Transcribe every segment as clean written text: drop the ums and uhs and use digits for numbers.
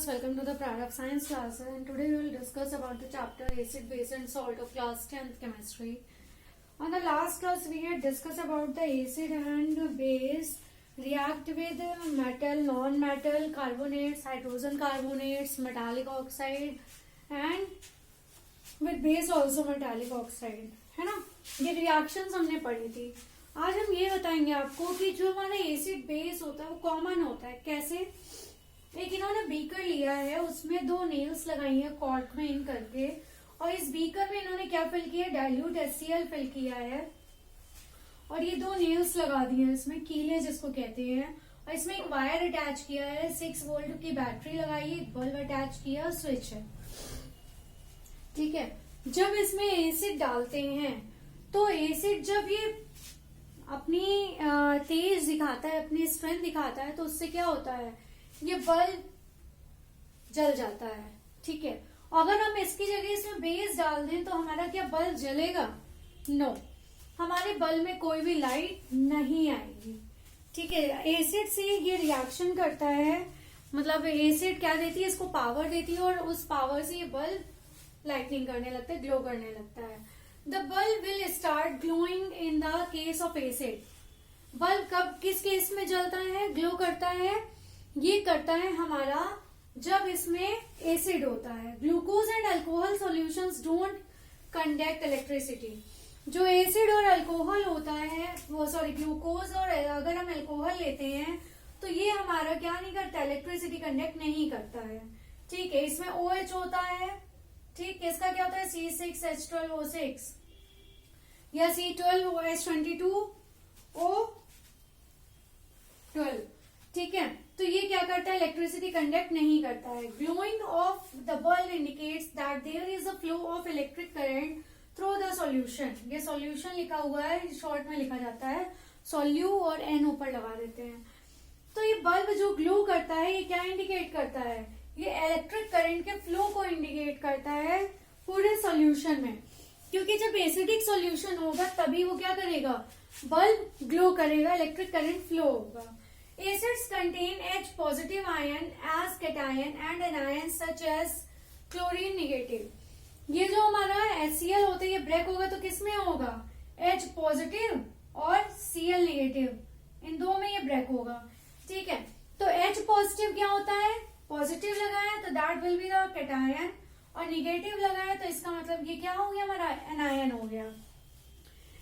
class, welcome to the Prad of Science class, and today we will discuss about the chapter acid, base and salt of class 10th chemistry. On the last class we had discussed about the acid and base react with metal, non-metal, carbonates, hydrogen carbonates, metallic oxide and with base also metallic oxide, है ना. ये reactions हमने पढ़ी थी. आज हम ये बताएंगे आपको कि जो हमारा एसिड बेस होता है वो कॉमन होता है. कैसे? एक इन्होंने बीकर लिया है, उसमें 2 नेल्स लगाई है कॉर्क में इन करके, और इस बीकर में इन्होंने क्या फिल किया है? डाइल्यूट HCl फिल किया है, और ये 2 नेल्स लगा दिए हैं इसमें, कीले जिसको कहते हैं, और इसमें एक वायर अटैच किया है, 6 वोल्ट की बैटरी लगाई है, एक बल्ब अटैच किया, स्विच है. ठीक है. जब इसमें एसिड डालते हैं तो एसिड जब ये अपनी तेज दिखाता है, अपनी स्ट्रेंथ दिखाता है, तो उससे क्या होता है? ये बल्ब जल जाता है. ठीक है. अगर हम इसकी जगह इसमें बेस डाल दें तो हमारा क्या बल्ब जलेगा? नो, हमारे बल्ब में कोई भी लाइट नहीं आएगी. ठीक है. एसिड से ये रिएक्शन करता है, मतलब एसिड क्या देती है? इसको पावर देती है, और उस पावर से ये बल्ब लाइटनिंग करने लगता है, ग्लो करने लगता है. The bulb will start glowing in the case of acid. Bulb कब किस केस में जलता है, ग्लो करता है? ये करता है हमारा जब इसमें एसिड होता है. Glucose and alcohol solutions don't conduct electricity. जो एसिड और अल्कोहल होता है वो ग्लूकोज, और अगर हम अल्कोहल लेते हैं तो ये हमारा क्या नहीं करता? इलेक्ट्रिसिटी कंडक्ट नहीं करता है. ठीक है. इसमें OH होता है. ठीक. इसका क्या होता है? C6H12O6 या C12OH22O12. ठीक है. तो ये क्या करता है? इलेक्ट्रिसिटी कंडक्ट नहीं करता है. Glowing of the bulb indicates that there is a flow of electric current through the solution. ये सॉल्यूशन लिखा हुआ है, शॉर्ट में लिखा जाता है सोल्यू, और N ऊपर लगा देते हैं. तो ये बल्ब जो ग्लो करता है ये क्या इंडिकेट करता है? ये इलेक्ट्रिक करंट के फ्लो को इंडिकेट करता है पूरे सॉल्यूशन में. क्योंकि जब एसिडिक सॉल्यूशन होगा तभी वो क्या करेगा? बल्ब ग्लो करेगा, इलेक्ट्रिक करंट फ्लो होगा. Acids contain H positive ion as cation and anions such as chlorine negative. ये जो हमारा HCl होता है ये ब्रेक होगा तो किस में होगा? H पॉजिटिव और Cl नेगेटिव, इन दो में ये ब्रेक होगा. ठीक है. तो H पॉजिटिव क्या होता है? पॉजिटिव लगाया तो that will be the cation, और निगेटिव लगाया तो इसका मतलब ये क्या हो गया? हमारा एनायन हो गया.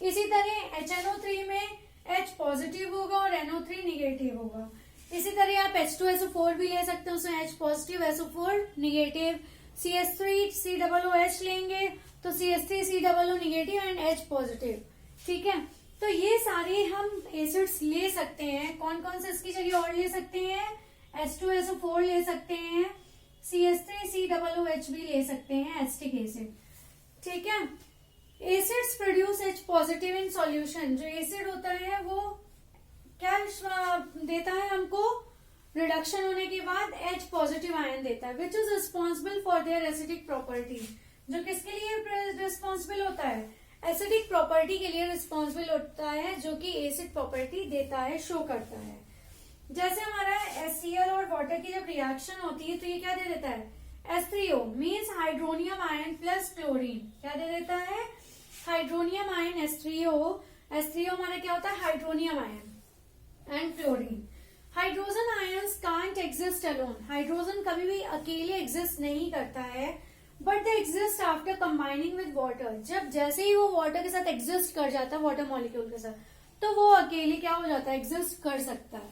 इसी तरह HNO3 में H पॉजिटिव होगा और NO3 निगेटिव होगा. इसी तरह आप H2SO4 भी ले सकते हैं, उसमें H positive, SO4 negative. CH3COOH लेंगे तो CH3COO negative and H positive. ठीक है. तो ये सारे हम एसिड्स ले सकते हैं. कौन कौन से इसकी जगह और ले सकते हैं? H2SO4 ले सकते हैं, CH3COOH भी ले सकते हैं, एसिटिक एसिड. ठीक है. Acids produce H positive in solution. जो एसिड होता है वो क्या देता है हमको? रिडक्शन होने के बाद H पॉजिटिव आयन देता है, which is responsible for their acidic property. जो किसके लिए रिस्पॉन्सिबल होता है? एसिडिक प्रॉपर्टी के लिए रिस्पॉन्सिबल होता है, जो कि एसिड प्रॉपर्टी देता है, शो करता है. जैसे हमारा HCl और वाटर की जब रिएक्शन होती है तो ये क्या दे देता है? H3O means hydronium ion plus chlorine. क्या दे देता है? Hydronium ion H3O. H3O हमारा क्या होता है? Hydronium ion and chlorine. Hydrogen ions can't exist alone. Hydrogen कभी भी अकेले एग्जिस्ट नहीं करता है, but they exist after combining with water. जब जैसे ही वो वाटर के साथ एग्जिस्ट कर जाता है, वाटर मॉलिक्यूल के साथ, तो वो अकेले क्या हो जाता है? एग्जिस्ट कर सकता है.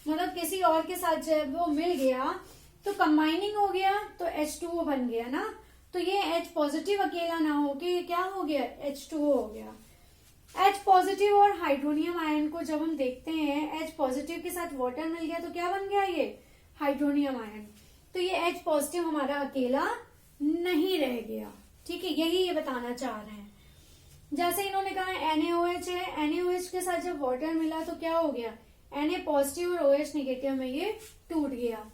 मतलब किसी और के साथ जब वो मिल गया तो कंबाइनिंग हो गया तो H2O बन गया ना. तो ये H पॉजिटिव अकेला ना होके क्या हो गया? H2O हो गया. H पॉजिटिव और हाइड्रोनियम आयन को जब हम देखते हैं, H पॉजिटिव के साथ वाटर मिल गया तो क्या बन गया? ये हाइड्रोनियम आयन. तो ये H पॉजिटिव हमारा अकेला नहीं रह गया. ठीक है. यही ये बताना चाह रहे हैं. जैसे इन्होंने कहा NaOH है, NaOH के साथ जब वाटर मिला तो क्या हो गया? Na पॉजिटिव और OH नेगेटिव में ये टूट गया.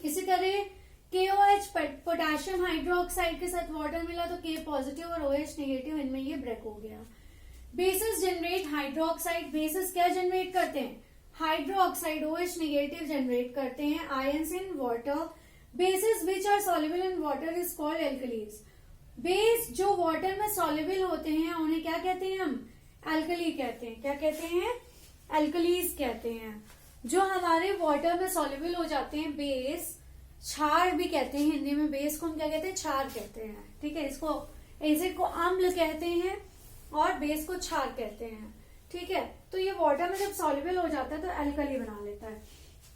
इसी तरह KOH पोटेशियम हाइड्रोक्साइड के साथ वाटर मिला तो K पॉजिटिव और OH नेगेटिव, इनमें ये ब्रेक हो गया. Bases generate hydroxide. बेसिस क्या जनरेट करते हैं? हाइड्रोक्साइड OH नेगेटिव जनरेट करते हैं. Ions in water bases which are soluble in water is called alkalis. Base जो वाटर में सॉल्युबल होते हैं उन्हें क्या कहते हैं हम? एल्कली कहते हैं। क्या कहते हैं? एल्कलीज कहते हैं। जो हमारे वाटर में सॉल्युबल हो जाते हैं बेस, क्षार भी कहते हैं हिंदी में, बेस को हम क्या कहते हैं? क्षार कहते हैं। ठीक है, इसको एसिड को अम्ल कहते हैं और बेस को क्षार कहते हैं। ठीक है, तो ये वाटर में जब सॉल्युबल हो जाता है तो एल्कली बना लेता है।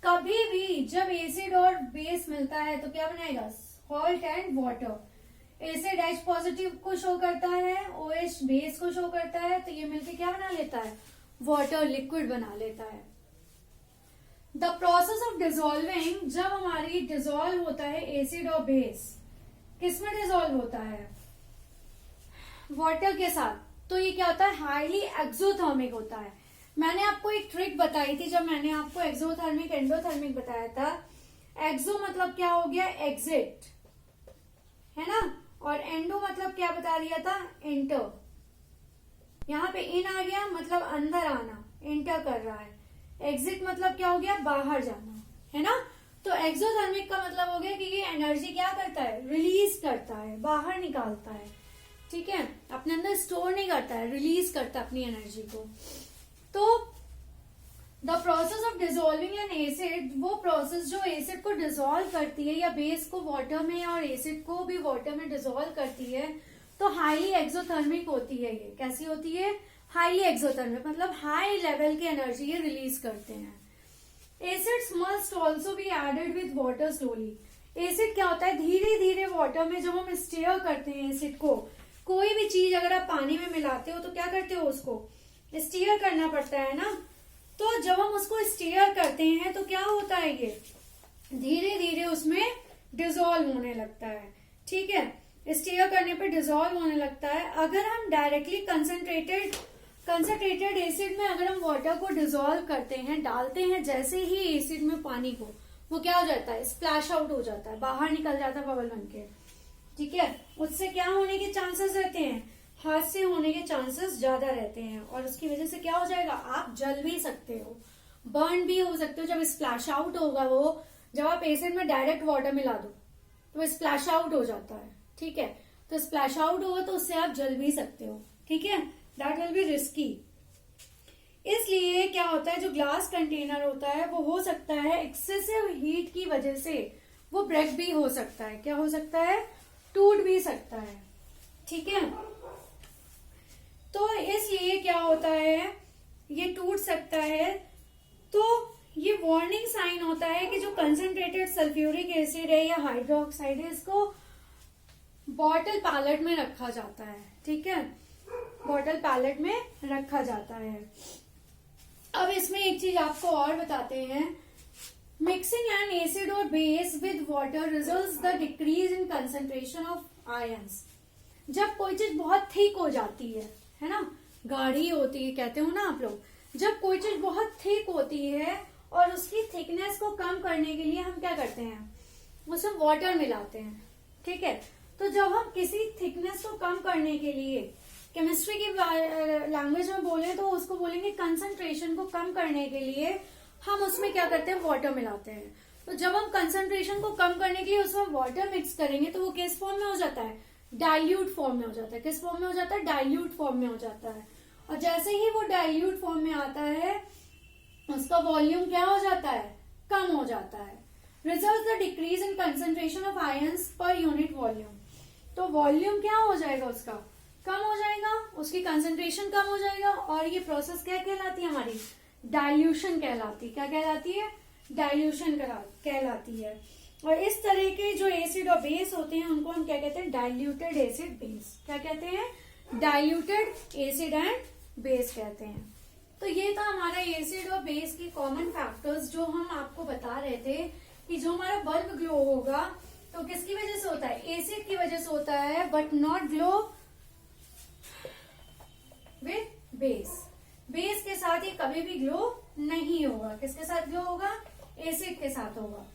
कभी भी जब एसिड और बेस मिलता है तो क्या बनाएगा? Salt and water. Acid H positive को शो करता है, OH बेस को शो करता है, तो ये मिलकर क्या बना लेता है? वाटर लिक्विड बना लेता है। द प्रोसेस ऑफ डिसॉल्विंग, जब हमारी डिसॉल्व होता है एसिड और बेस, किसमें डिसॉल्व होता है? वाटर के साथ। तो ये क्या होता है? हाईली एक्सोथर्मिक होता है। मैंने आपको एक ट्रिक बताई थी जब मैंने आपको एक्सोथर्मिक एंडोथर्मिक बताया था। एक्सो मतलब क्या हो गया? एग्जिट, है ना, और एंडो मतलब क्या बता दिया था? एंटर। यहाँ पे इन आ गया मतलब अंदर आना, एंटर कर रहा है। एग्जिट मतलब क्या हो गया? बाहर जाना, है ना। तो एक्सोथर्मिक का मतलब हो गया कि ये एनर्जी क्या करता है? रिलीज करता है, बाहर निकालता है। ठीक है, अपने अंदर स्टोर नहीं करता है, रिलीज करता है अपनी एनर्जी को। तो the process of dissolving N acid, वो प्रोसेस जो एसिड को डिसॉल्व करती है या बेस को वाटर में और एसिड को भी वाटर में डिसॉल्व करती है, तो हाईली एक्सोथर्मिक होती है। ये कैसी होती है? हाईली एक्सोथर्मिक, मतलब हाई लेवल की एनर्जी ये रिलीज करते हैं। Acids must also be added with water slowly. Acid क्या होता है? धीरे धीरे वाटर में जब हम स्टेयर करते हैं एसिड को, कोई भी चीज अगर आप पानी में मिलाते हो तो क्या करते हो? उसको स्टीयर करना पड़ता है ना। तो जब हम उसको स्टीयर करते हैं तो क्या होता है? ये धीरे धीरे उसमें डिसॉल्व होने लगता है। ठीक है, स्टीयर करने पे डिसॉल्व होने लगता है। अगर हम डायरेक्टली कंसंट्रेटेड एसिड में अगर हम वाटर को डिसॉल्व करते हैं, डालते हैं जैसे ही एसिड में पानी को, वो क्या हो जाता है? स्प्लैश आउट हो जाता है, बाहर निकल जाता है बबल बन के। ठीक है, उससे क्या होने के चांसेस रहते हैं? हादसे होने के चांसेस ज्यादा रहते हैं, और उसकी वजह से क्या हो जाएगा? आप जल भी सकते हो, बर्न भी हो सकते हो। जब स्प्लैश आउट होगा, वो जब आप एसिड में डायरेक्ट वाटर मिला दो तो स्प्लैश आउट हो जाता है। ठीक है, तो स्प्लैश आउट होगा तो उससे आप जल भी सकते हो। ठीक है, दैट विल बी रिस्की। इसलिए क्या होता है, जो ग्लास कंटेनर होता है वो हो सकता है एक्सेसिव हीट की वजह से वो ब्रेक भी हो सकता है। क्या हो सकता है? टूट भी सकता है। ठीक है, तो इसलिए क्या होता है, ये टूट सकता है। तो ये वार्निंग साइन होता है कि जो कंसंट्रेटेड सल्फ्यूरिक एसिड है या हाइड्रोक्साइड है, इसको बॉटल पैलेट में रखा जाता है। ठीक है, बॉटल पैलेट में रखा जाता है। अब इसमें एक चीज आपको और बताते हैं। मिक्सिंग एन एसिड और base with water results the decrease in concentration of ions. जब कोई चीज बहुत थिक हो जाती है ना, गाढ़ी होती है कहते हो ना आप लोग, जब कोई चीज बहुत थिक होती है और उसकी थिकनेस को कम करने के लिए हम क्या करते हैं? उसमें वाटर मिलाते हैं। ठीक है, तो जब हम किसी थिकनेस को कम करने के लिए, केमिस्ट्री की लैंग्वेज में बोले तो उसको बोलेंगे कंसंट्रेशन को कम करने के लिए हम उसमें क्या करते हैं? वाटर मिलाते हैं। तो जब हम कंसंट्रेशन को कम करने के लिए उसमें वाटर मिक्स करेंगे तो वो किस फॉर्म में हो जाता है? डाइल्यूट फॉर्म में हो जाता है। किस फॉर्म में हो जाता है? डाइल्यूट फॉर्म में हो जाता है। और जैसे ही वो डाइल्यूट फॉर्म में आता है उसका वॉल्यूम क्या हो जाता है? कम हो जाता है। Result the decrease in concentration of ions per unit volume. तो वॉल्यूम क्या हो जाएगा? उसका कम हो जाएगा, उसकी कंसंट्रेशन कम हो जाएगा, और ये प्रोसेस क्या कहलाती है? हमारी डाइल्यूशन कहलाती है। क्या कहलाती है? डाइल्यूशन कहलाती है। और इस तरह के जो एसिड और बेस होते हैं उनको हम क्या कहते हैं? Diluted acid base. क्या कहते हैं? डाइल्यूटेड एसिड एंड बेस कहते हैं। तो ये था हमारा एसिड और बेस की कॉमन फैक्टर्स जो हम आपको बता रहे थे कि जो हमारा बल्ब ग्लो होगा तो किसकी वजह से होता है? एसिड की वजह से होता है, but not glow with base. Base के साथ ये कभी भी ग्लो नहीं होगा। किसके साथ ग्लो होगा? एसिड के साथ होगा,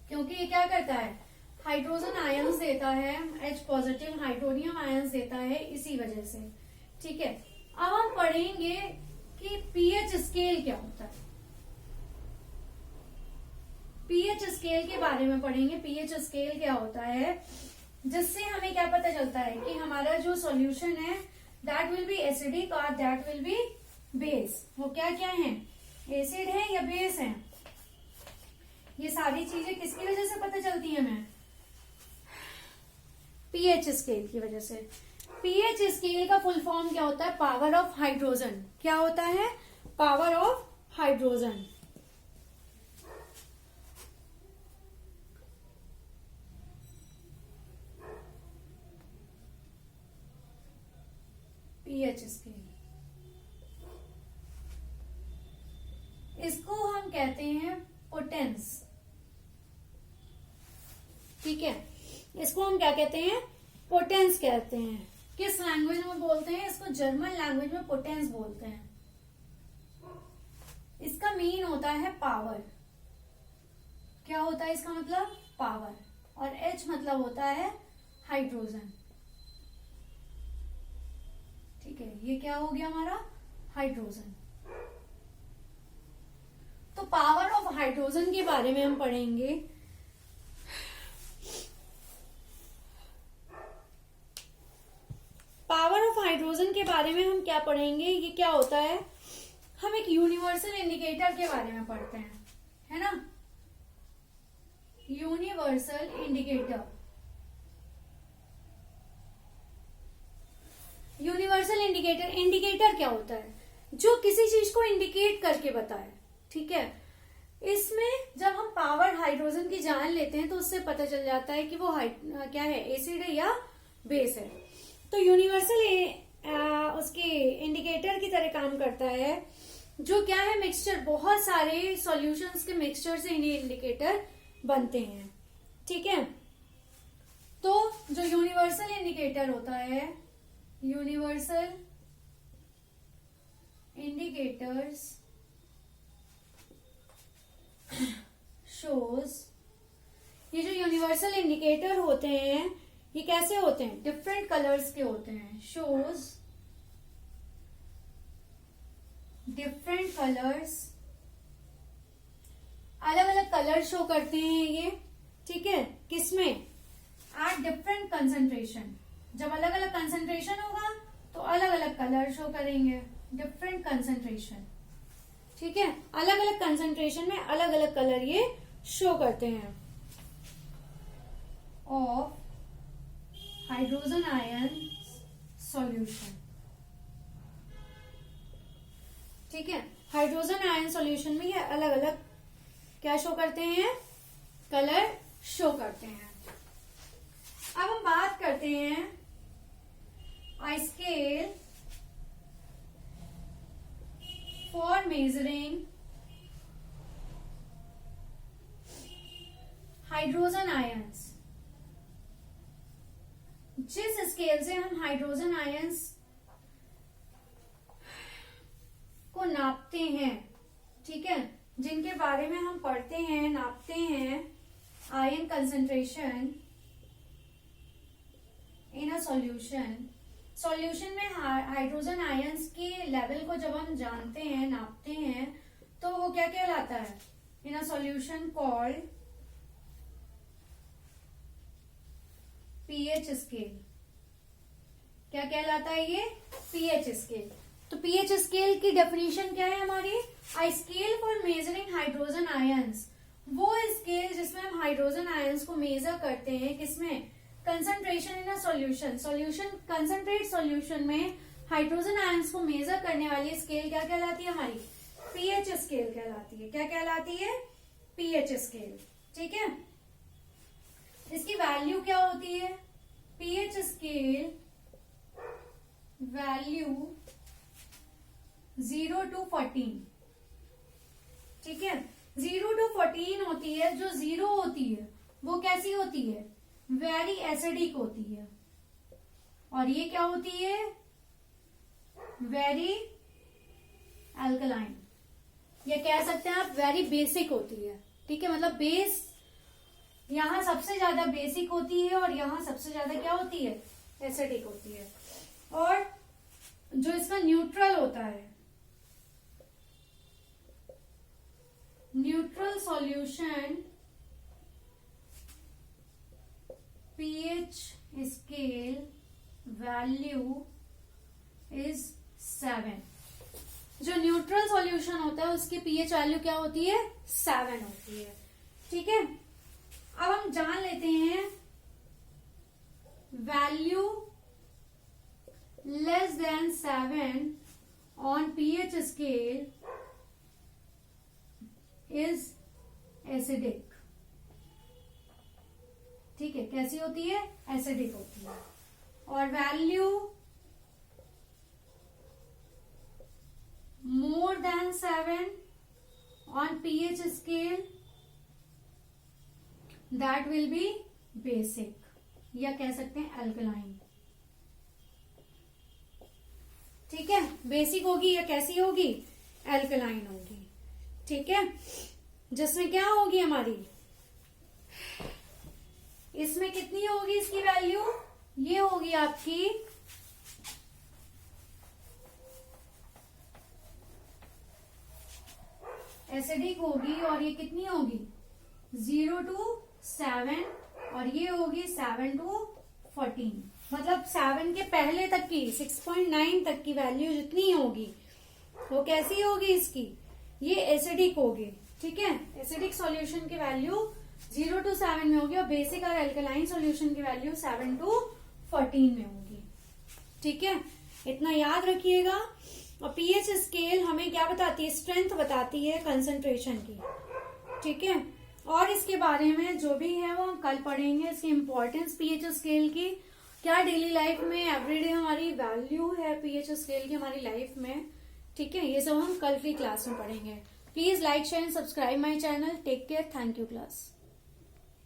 क्योंकि ये क्या करता है? हाइड्रोजन आयंस देता है, H पॉजिटिव हाइड्रोनियम आयंस देता है, इसी वजह से। ठीक है, अब हम पढ़ेंगे कि पीएच स्केल क्या होता है। पीएच स्केल के बारे में पढ़ेंगे। पीएच स्केल क्या होता है, जिससे हमें क्या पता चलता है कि हमारा जो सॉल्यूशन है दैट विल बी एसिडिक और दैट विल बी बेस। वो क्या क्या है, एसिड है या बेस है। ये सारी चीजें किसकी वजह से पता चलती है हमें, पीएच स्केल की वजह से। पीएच स्केल का फुल फॉर्म क्या होता है, पावर ऑफ हाइड्रोजन। क्या होता है, power of hydrogen. PH scale, इसको हम कहते हैं पोटेंस। ठीक है, इसको हम क्या कहते हैं, पोटेंस कहते हैं। किस लैंग्वेज में बोलते हैं इसको, जर्मन लैंग्वेज में पोटेंस बोलते हैं। इसका मीन होता है पावर। क्या होता है इसका मतलब, पावर। और एच मतलब होता है हाइड्रोजन। ठीक है, ये क्या हो गया हमारा, हाइड्रोजन। तो पावर ऑफ हाइड्रोजन के बारे में हम पढ़ेंगे। पावर ऑफ हाइड्रोजन के बारे में हम क्या पढ़ेंगे, ये क्या होता है, हम एक यूनिवर्सल इंडिकेटर के बारे में पढ़ते हैं, है ना। Universal indicator, universal indicator, indicator क्या होता है, जो किसी चीज को इंडिकेट करके बताए। ठीक है, इसमें जब हम पावर हाइड्रोजन की जान लेते हैं तो उससे पता चल जाता है कि वो क्या है, एसिड है या बेस है। तो यूनिवर्सल उसके इंडिकेटर की तरह काम करता है, जो क्या है, मिक्सचर, बहुत सारे सॉल्यूशंस के मिक्सचर से इन्हें इंडिकेटर बनते हैं। ठीक है, तो जो यूनिवर्सल इंडिकेटर होता है, यूनिवर्सल इंडिकेटर्स शोज, ये जो यूनिवर्सल इंडिकेटर होते हैं ये कैसे होते हैं, डिफरेंट कलर्स के होते हैं। शोज डिफरेंट कलर्स, अलग अलग कलर शो करते हैं ये। ठीक है, किसमें, एट डिफरेंट कंसंट्रेशन। जब अलग अलग कंसंट्रेशन होगा तो अलग अलग कलर शो करेंगे, डिफरेंट कंसंट्रेशन। ठीक है, अलग अलग कंसंट्रेशन में अलग अलग कलर ये शो करते हैं। Of hydrogen ion solution. ठीक है, हाइड्रोजन आयन सॉल्यूशन में ये अलग अलग क्या शो करते हैं, कलर शो करते हैं। अब हम बात करते हैं a scale for measuring hydrogen ions. जिस स्केल से हम हाइड्रोजन आयंस को नापते हैं, ठीक है, जिनके बारे में हम पढ़ते हैं, नापते हैं, ion concentration in a solution. Solution में हाइड्रोजन आयंस के लेवल को जब हम जानते हैं, नापते हैं, तो वो क्या कहलाता है, in a solution called pH scale. क्या कहलाता है ये, पीएच स्केल। तो पीएच स्केल की डेफिनेशन क्या है हमारी, a scale for measuring hydrogen ions. वो स्केल जिसमें हम हाइड्रोजन आयंस को मेजर करते हैं, किसमें, concentration in a solution. Solution, concentrate solution में हाइड्रोजन आयंस को मेजर करने वाली स्केल क्या कहलाती है हमारी, पीएच स्केल कहलाती है। क्या कहलाती है, पीएच स्केल। ठीक है, इसकी वैल्यू क्या होती है, पीएच स्केल वैल्यू 0 to 14। ठीक है, 0 to 14 होती है। जो 0 होती है वो कैसी होती है, वेरी एसिडिक होती है। और ये क्या होती है, वेरी अल्कलाइन, या कह सकते हैं आप वेरी बेसिक होती है। ठीक है, मतलब बेस यहां सबसे ज्यादा बेसिक होती है और यहां सबसे ज्यादा क्या होती है, एसिडिक होती है। और जो इसका न्यूट्रल होता है, neutral solution pH scale value is 7. जो न्यूट्रल सॉल्यूशन होता है उसकी pH वैल्यू क्या होती है? 7 होती है. ठीक है, अब हम जान लेते हैं value less than 7 on pH scale is acidic. ठीक है, कैसी होती है? एसिडिक होती है. और value more than 7 on pH scale that will be basic, या कह सकते हैं अल्कलाइन. ठीक है, बेसिक होगी या कैसी होगी? अल्कलाइन होगी. ठीक है, जिसमें क्या होगी हमारी, इसमें कितनी होगी इसकी वैल्यू? ये होगी आपकी एसिडिक होगी, और ये कितनी होगी? 0 to 7, और ये होगी 7 to 14. मतलब 7 के पहले तक की 6.9 तक की वैल्यू जितनी होगी वो कैसी होगी इसकी? ये एसिडिक होगी. ठीक है, एसिडिक सॉल्यूशन की वैल्यू 0 to 7 में होगी, और बेसिक और अल्कलाइन सॉल्यूशन की वैल्यू 7 to 14 में होगी. ठीक है, इतना याद रखिएगा. और पीएच स्केल हमें क्या बताती है? स्ट्रेंथ बताती है कंसंट्रेशन की. ठीक है, और इसके बारे में जो भी है वो हम कल पढ़ेंगे. इसकी इंपॉर्टेंस पीएच स्केल की, क्या डेली लाइफ में एवरीडे हमारी वैल्यू है पीएच स्केल की हमारी लाइफ में. ठीक है, ये सब हम कल की क्लास में पढ़ेंगे. Please like share and subscribe my channel. Take care. Thank you class.